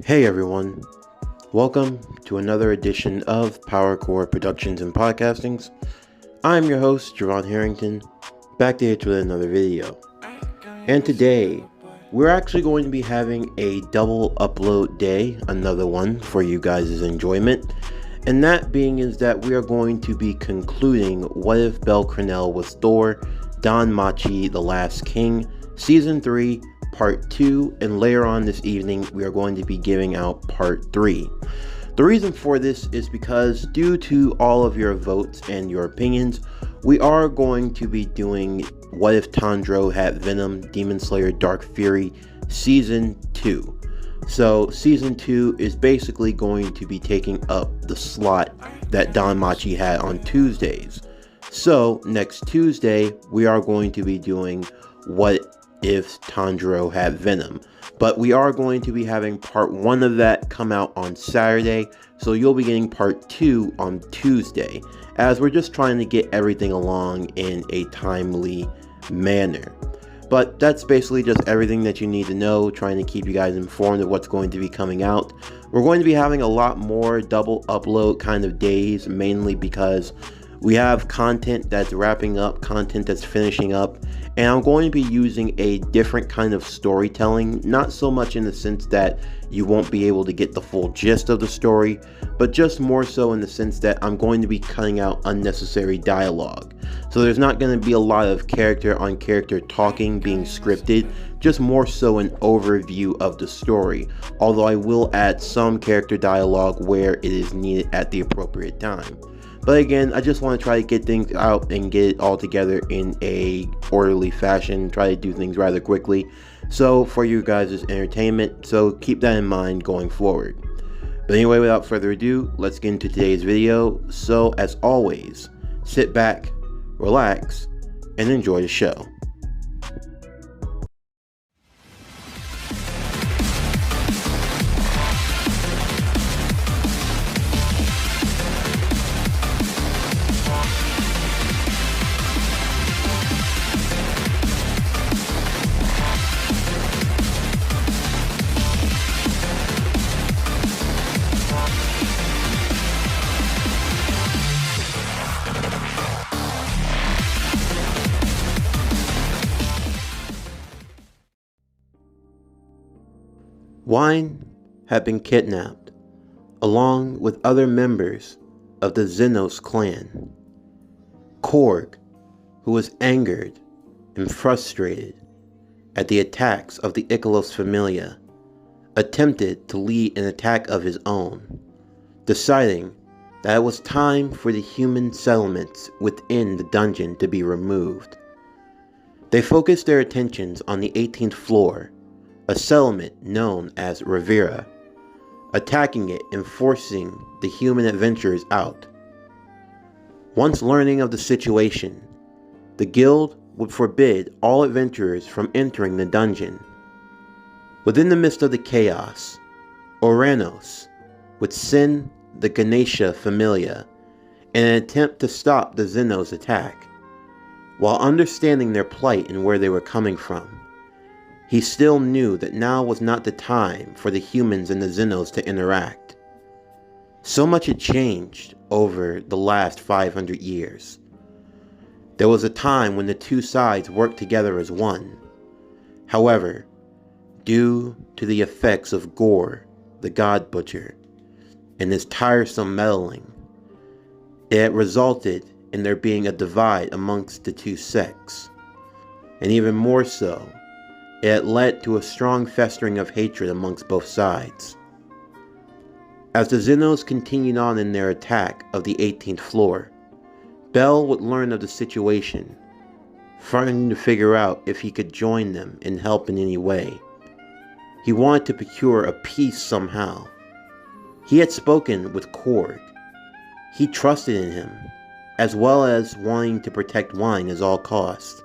Hey everyone, welcome to another edition of PowerCore Productions and Podcastings. I'm your host, Javon Harrington, back to hit with another video. And today, we're actually going to be having a double upload day, another one for you guys' enjoyment. And that being is that we are going to be concluding What If Cranel Was Thor, Danmachi, The Last King, Season 3, Part 2, and later on this evening we are going to be giving out Part 3. The reason for this is because due to all of your votes and your opinions, we are going to be doing What If Tandro Had Venom, Demon Slayer Dark Fury Season 2. So Season 2 is basically going to be taking up the slot that Danmachi had on Tuesdays. So next Tuesday we are going to be doing What If Tandro Had Venom, but we are going to be having part 1 of that come out on Saturday, so you'll be getting part 2 on Tuesday, as we're just trying to get everything along in a timely manner. But that's basically just everything that you need to know, trying to keep you guys informed of what's going to be coming out. We're going to be having a lot more double upload kind of days, mainly because we have content that's wrapping up, content that's finishing up, and I'm going to be using a different kind of storytelling, not so much in the sense that you won't be able to get the full gist of the story, but just more so in the sense that I'm going to be cutting out unnecessary dialogue. So there's not going to be a lot of character on character talking being scripted, just more so an overview of the story, although I will add some character dialogue where it is needed at the appropriate time. But again, I just want to try to get things out and get it all together in a orderly fashion, try to do things rather quickly, so for you guys' entertainment, so keep that in mind going forward. But anyway, without further ado, let's get into today's video. So as always, sit back, relax, and enjoy the show. Wine had been kidnapped, along with other members of the Xenos clan. Korg, who was angered and frustrated at the attacks of the Ichlos Familia, attempted to lead an attack of his own, deciding that it was time for the human settlements within the dungeon to be removed. They focused their attentions on the 18th floor, a settlement known as Rivera, attacking it and forcing the human adventurers out. Once learning of the situation, the guild would forbid all adventurers from entering the dungeon. Within the midst of the chaos, Oranos would send the Ganesha Familia in an attempt to stop the Xenos attack. While understanding their plight and where they were coming from, he still knew that now was not the time for the humans and the Xenos to interact. So much had changed over the last 500 years. There was a time when the two sides worked together as one. However, due to the effects of Gore, the God Butcher, and his tiresome meddling, it had resulted in there being a divide amongst the two sects. And even more so, it had led to a strong festering of hatred amongst both sides. As the Xenos continued on in their attack of the 18th floor, Bell would learn of the situation, trying to figure out if he could join them and help in any way. He wanted to procure a peace somehow. He had spoken with Korg. He trusted in him, as well as wanting to protect wine at all costs.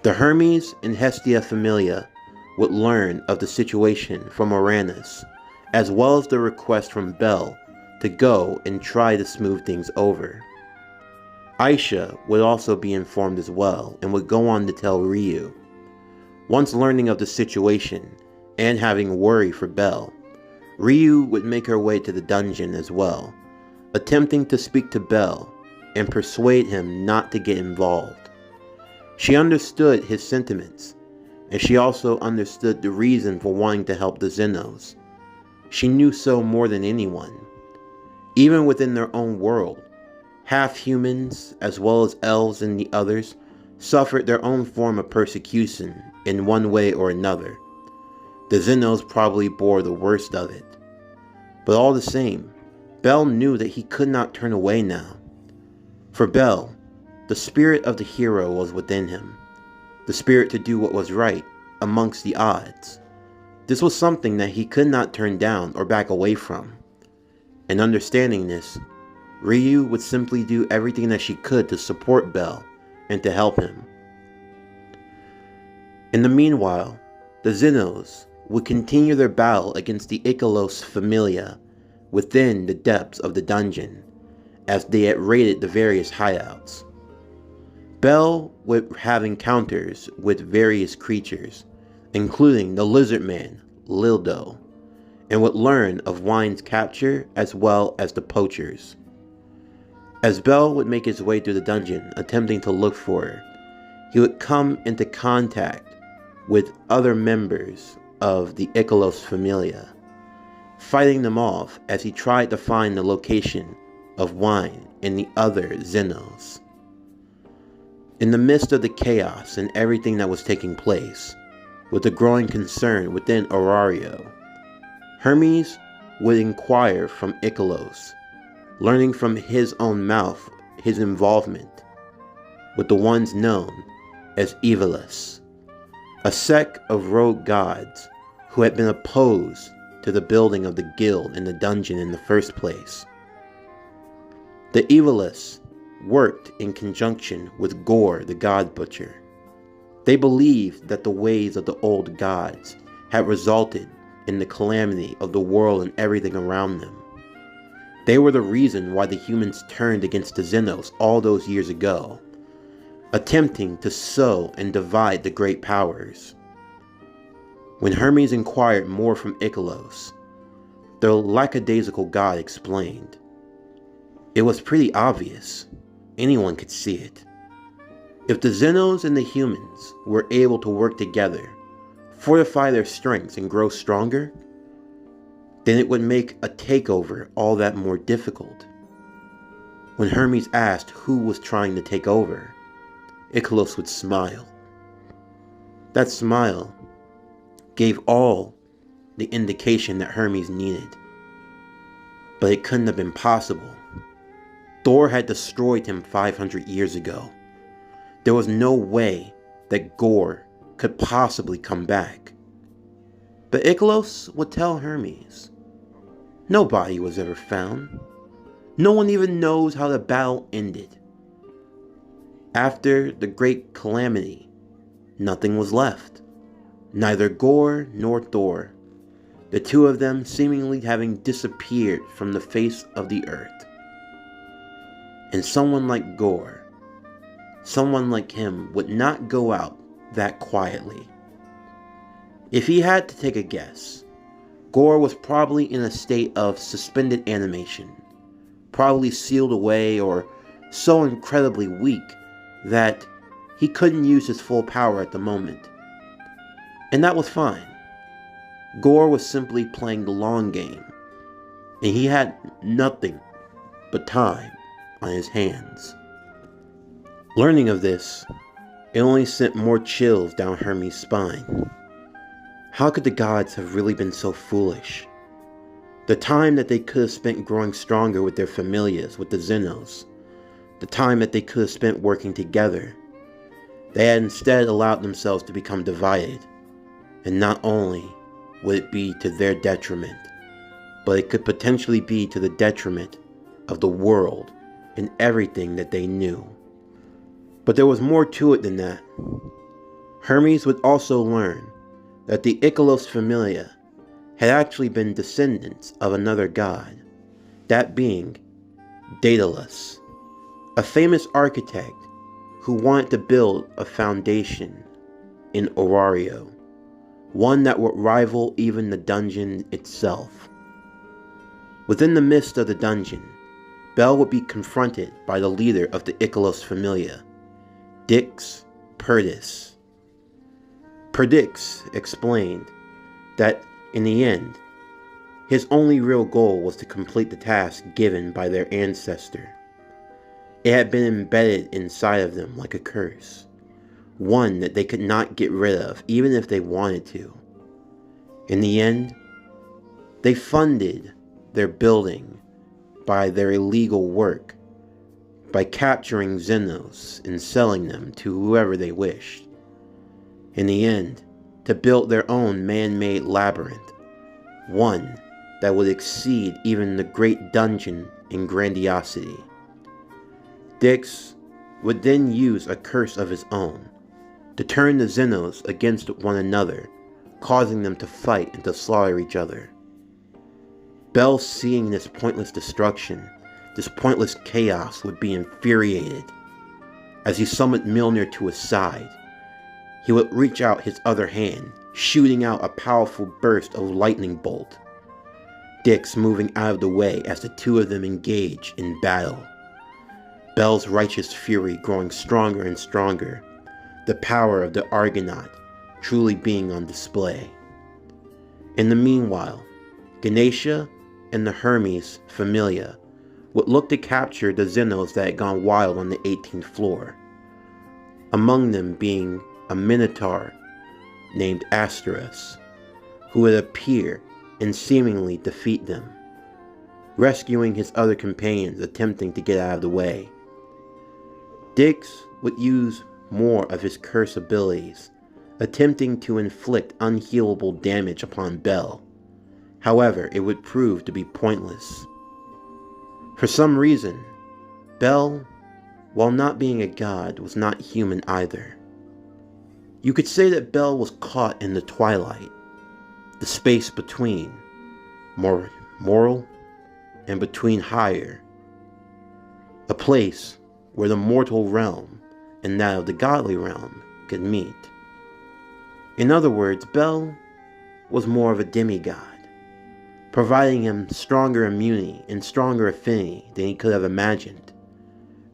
The Hermes and Hestia Familia would learn of the situation from Uranus, as well as the request from Bell to go and try to smooth things over. Aisha would also be informed as well and would go on to tell Ryu. Once learning of the situation and having worry for Bell, Ryu would make her way to the dungeon as well, attempting to speak to Bell and persuade him not to get involved. She understood his sentiments, and she also understood the reason for wanting to help the Xenos. She knew so more than anyone. Even within their own world, half humans as well as elves and the others suffered their own form of persecution in one way or another. The Xenos probably bore the worst of it. But all the same, Bell knew that he could not turn away now. For Bell, the spirit of the hero was within him, the spirit to do what was right amongst the odds. This was something that he could not turn down or back away from. And understanding this, Ryu would simply do everything that she could to support Bell and to help him. In the meanwhile, the Xenos would continue their battle against the Ikelos Familia within the depths of the dungeon as they had raided the various hideouts. Bell would have encounters with various creatures, including the lizard man, Lildo, and would learn of Wine's capture as well as the poachers. As Bell would make his way through the dungeon attempting to look for her, he would come into contact with other members of the Ikelos Familia, fighting them off as he tried to find the location of Wine and the other Xenos. In the midst of the chaos and everything that was taking place, with the growing concern within Aurario, Hermes would inquire from Ikelos, learning from his own mouth his involvement with the ones known as Evilis, a sect of rogue gods who had been opposed to the building of the guild in the dungeon in the first place. The Evilis worked in conjunction with Gore the God Butcher. They believed that the ways of the old gods had resulted in the calamity of the world and everything around them. They were the reason why the humans turned against the Xenos all those years ago, attempting to sow and divide the great powers. When Hermes inquired more from Ikelos, the lackadaisical god explained. It was pretty obvious. Anyone could see it. If the Xenos and the humans were able to work together, fortify their strengths and grow stronger, then it would make a takeover all that more difficult. When Hermes asked who was trying to take over, Ikelos would smile. That smile gave all the indication that Hermes needed. But it couldn't have been possible. Thor had destroyed him 500 years ago. There was no way that Gore could possibly come back. But Ikelos would tell Hermes, no body was ever found. No one even knows how the battle ended. After the great calamity, nothing was left. Neither Gore nor Thor, the two of them seemingly having disappeared from the face of the earth. And someone like Gore, someone like him would not go out that quietly. If he had to take a guess, Gore was probably in a state of suspended animation, probably sealed away or so incredibly weak that he couldn't use his full power at the moment. And that was fine. Gore was simply playing the long game, and he had nothing but time on his hands. Learning of this, it only sent more chills down Hermes' spine. How could the gods have really been so foolish? The time that they could have spent growing stronger with their familias, with the Xenos, the time that they could have spent working together, they had instead allowed themselves to become divided. And not only would it be to their detriment, but it could potentially be to the detriment of the world and everything that they knew. But there was more to it than that. Hermes would also learn that the Ikelos Familia had actually been descendants of another god, that being Daedalus, a famous architect who wanted to build a foundation in Aurario, one that would rival even the dungeon itself. Within the midst of the dungeon, Bell would be confronted by the leader of the Icalos Familia, Dix Purdes. Perdix explained that in the end, his only real goal was to complete the task given by their ancestor. It had been embedded inside of them like a curse, one that they could not get rid of even if they wanted to. In the end, they funded their building by their illegal work, by capturing Xenos and selling them to whoever they wished. In the end, to build their own man-made labyrinth, one that would exceed even the great dungeon in grandiosity. Dix would then use a curse of his own to turn the Xenos against one another, causing them to fight and to slaughter each other. Bell, seeing this pointless destruction, this pointless chaos, would be infuriated. As he summoned Mjolnir to his side, he would reach out his other hand, shooting out a powerful burst of lightning bolt. Dix moving out of the way as the two of them engage in battle. Bell's righteous fury growing stronger and stronger, the power of the Argonaut truly being on display. In the meanwhile, Ganesha and the Hermes Familia would look to capture the Xenos that had gone wild on the 18th floor, among them being a Minotaur named Asteros, who would appear and seemingly defeat them, rescuing his other companions attempting to get out of the way. Dix would use more of his curse abilities, attempting to inflict unhealable damage upon Bell. However, it would prove to be pointless. For some reason, Bell, while not being a god, was not human either. You could say that Bell was caught in the twilight, the space between moral and between higher, a place where the mortal realm and that of the godly realm could meet. In other words, Bell was more of a demigod, providing him stronger immunity and stronger affinity than he could have imagined,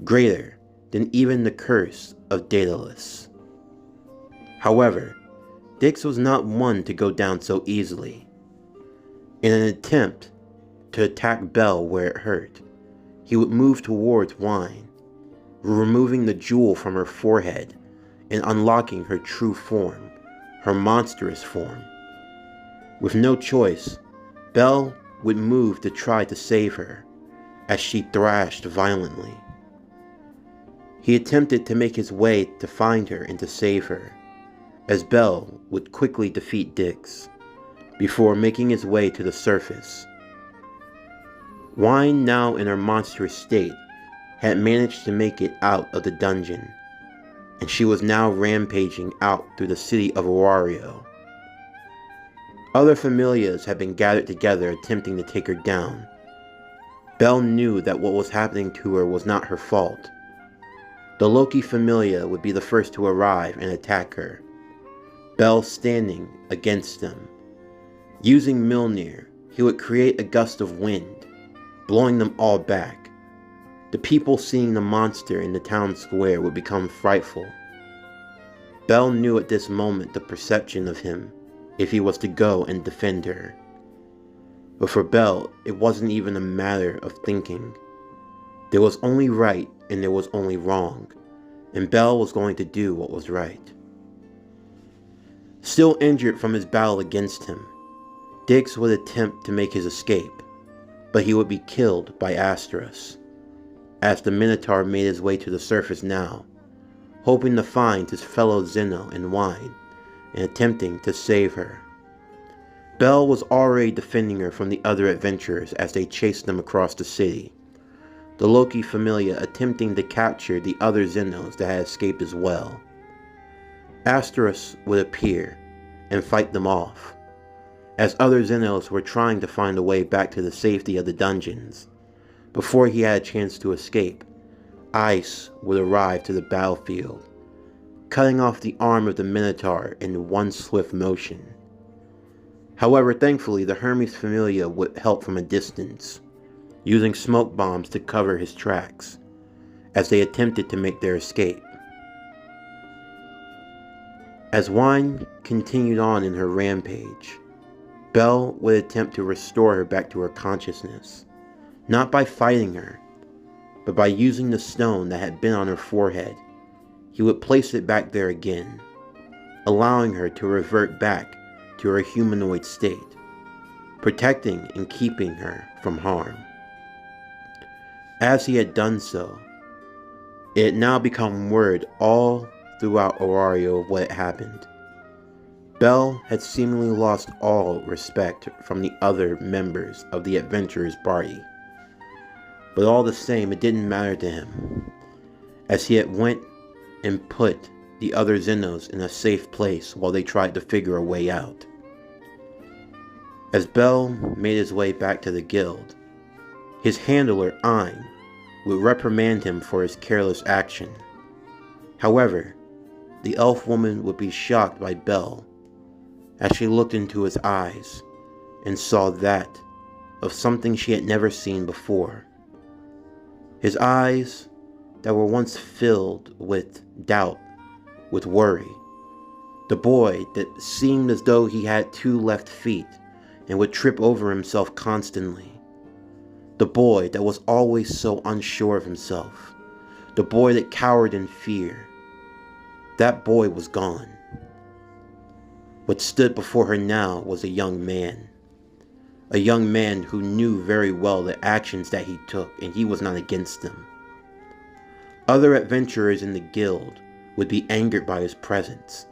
greater than even the curse of Daedalus. However, Dix was not one to go down so easily. In an attempt to attack Bell where it hurt, he would move towards Wine, removing the jewel from her forehead and unlocking her true form, her monstrous form. With no choice, Bell would move to try to save her, as she thrashed violently. He attempted to make his way to find her and to save her, as Bell would quickly defeat Dix, before making his way to the surface. Wine, now in her monstrous state, had managed to make it out of the dungeon, and she was now rampaging out through the city of Aurario. Other familias had been gathered together attempting to take her down. Bell knew that what was happening to her was not her fault. The Loki Familia would be the first to arrive and attack her, Bell standing against them. Using Mjolnir, he would create a gust of wind, blowing them all back. The people seeing the monster in the town square would become frightful. Bell knew at this moment the perception of him, if he was to go and defend her. But for Bell, it wasn't even a matter of thinking. There was only right and there was only wrong, and Bell was going to do what was right. Still injured from his battle against him, Dix would attempt to make his escape, but he would be killed by Asteros, as the Minotaur made his way to the surface now, hoping to find his fellow Xeno in Wine and attempting to save her. Bell was already defending her from the other adventurers as they chased them across the city, the Loki Familia attempting to capture the other Xenos that had escaped as well. Asteros would appear and fight them off, as other Xenos were trying to find a way back to the safety of the dungeons. Before he had a chance to escape, Ice would arrive to the battlefield, cutting off the arm of the Minotaur in one swift motion. However, thankfully, the Hermes Familia would help from a distance, using smoke bombs to cover his tracks as they attempted to make their escape. As Wine continued on in her rampage, Belle would attempt to restore her back to her consciousness, not by fighting her, but by using the stone that had been on her forehead. He would place it back there again, allowing her to revert back to her humanoid state, protecting and keeping her from harm. As he had done so, it had now become word all throughout Orario of what had happened. Belle had seemingly lost all respect from the other members of the adventurers' party, but all the same it didn't matter to him, as he had went and put the other Xenos in a safe place while they tried to figure a way out. As Belle made his way back to the guild, his handler, Ein, would reprimand him for his careless action. However, the elf woman would be shocked by Belle as she looked into his eyes and saw that of something she had never seen before. His eyes that were once filled with doubt, with worry. The boy that seemed as though he had 2 left feet and would trip over himself constantly. The boy that was always so unsure of himself. The boy that cowered in fear. That boy was gone. What stood before her now was a young man. A young man who knew very well the actions that he took, and he was not against them. Other adventurers in the guild would be angered by his presence.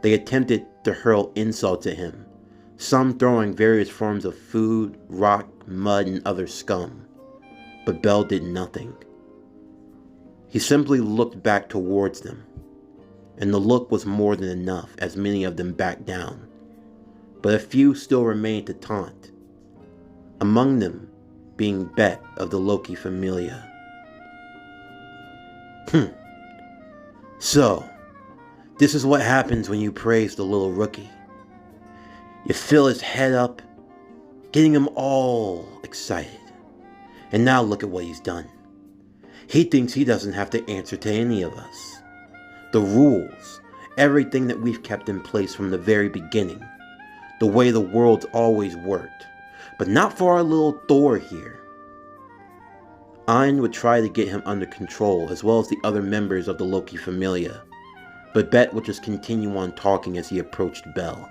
They attempted to hurl insults at him, some throwing various forms of food, rock, mud, and other scum. But Belle did nothing. He simply looked back towards them, and the look was more than enough as many of them backed down. But a few still remained to taunt, among them being Bet of the Loki Familia. So, this is what happens when you praise the little rookie. You fill his head up, getting him all excited. And now look at what he's done. He thinks he doesn't have to answer to any of us. The rules, everything that we've kept in place from the very beginning, the way the world's always worked, but not for our little Thor here. Ein would try to get him under control, as well as the other members of the Loki Familia, but Bet would just continue on talking as he approached Belle.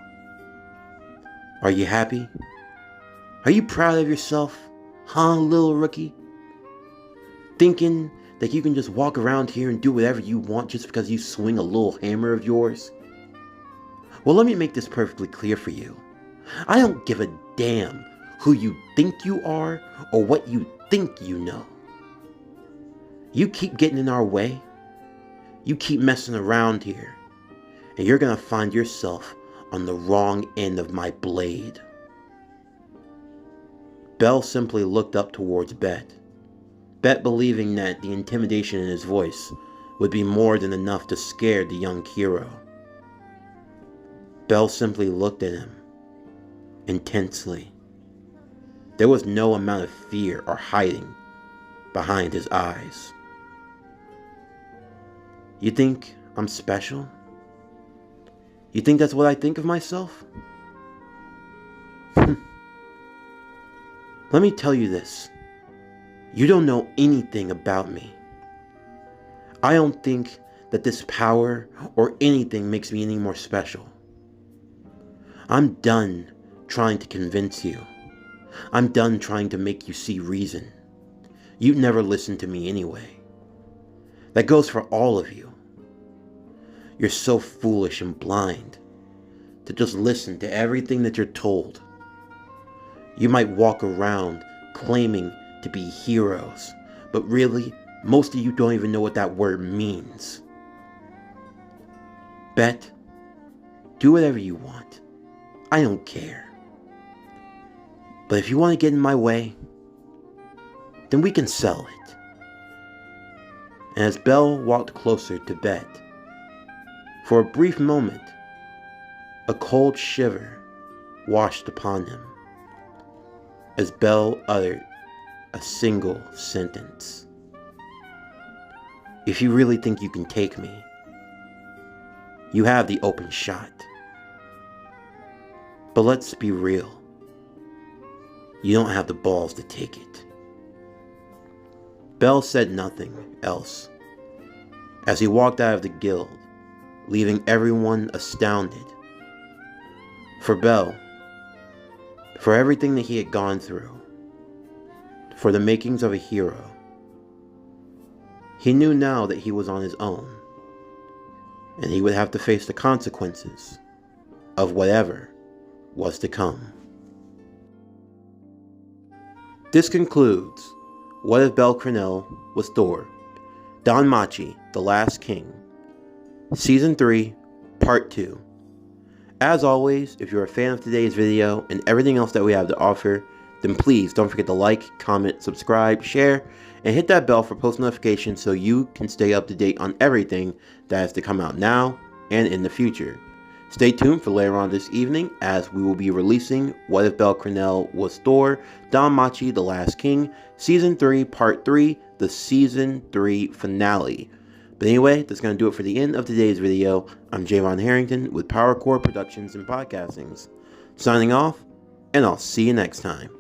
Are you happy? Are you proud of yourself, huh, little rookie? Thinking that you can just walk around here and do whatever you want just because you swing a little hammer of yours? Well, let me make this perfectly clear for you. I don't give a damn who you think you are or what you think you know. You keep getting in our way, you keep messing around here, and you're gonna find yourself on the wrong end of my blade. Belle simply looked up towards Bet. Bet believing that the intimidation in his voice would be more than enough to scare the young hero. Belle simply looked at him intensely. There was no amount of fear or hiding behind his eyes. You think I'm special? You think that's what I think of myself? Let me tell you this. You don't know anything about me. I don't think that this power or anything makes me any more special. I'm done trying to convince you. I'm done trying to make you see reason. You never listen to me anyway. That goes for all of you. You're so foolish and blind to just listen to everything that you're told. You might walk around claiming to be heroes, but really, most of you don't even know what that word means. Bet, do whatever you want. I don't care. But if you want to get in my way, then we can sell it. And as Belle walked closer to Bet, for a brief moment, a cold shiver washed upon him as Bell uttered a single sentence. "If you really think you can take me, you have the open shot. But let's be real. You don't have the balls to take it." Bell said nothing else as he walked out of the guild, leaving everyone astounded. For Bell, for everything that he had gone through, for the makings of a hero, he knew now that he was on his own, and he would have to face the consequences of whatever was to come. This concludes What If Bell Cranel Was Thor? Danmachi, The Last King, Season 3, Part 2. As always, if you're a fan of today's video and everything else that we have to offer, then please don't forget to like, comment, subscribe, share, and hit that bell for post notifications so you can stay up to date on everything that is to come out now and in the future. Stay tuned for later on this evening as we will be releasing What If Bell Cranel Was Thor? Danmachi, The Last King, Season 3, Part 3, the Season 3 finale. But anyway, that's going to do it for the end of today's video. I'm Javon Harrington with Power Core Productions and Podcastings. Signing off, and I'll see you next time.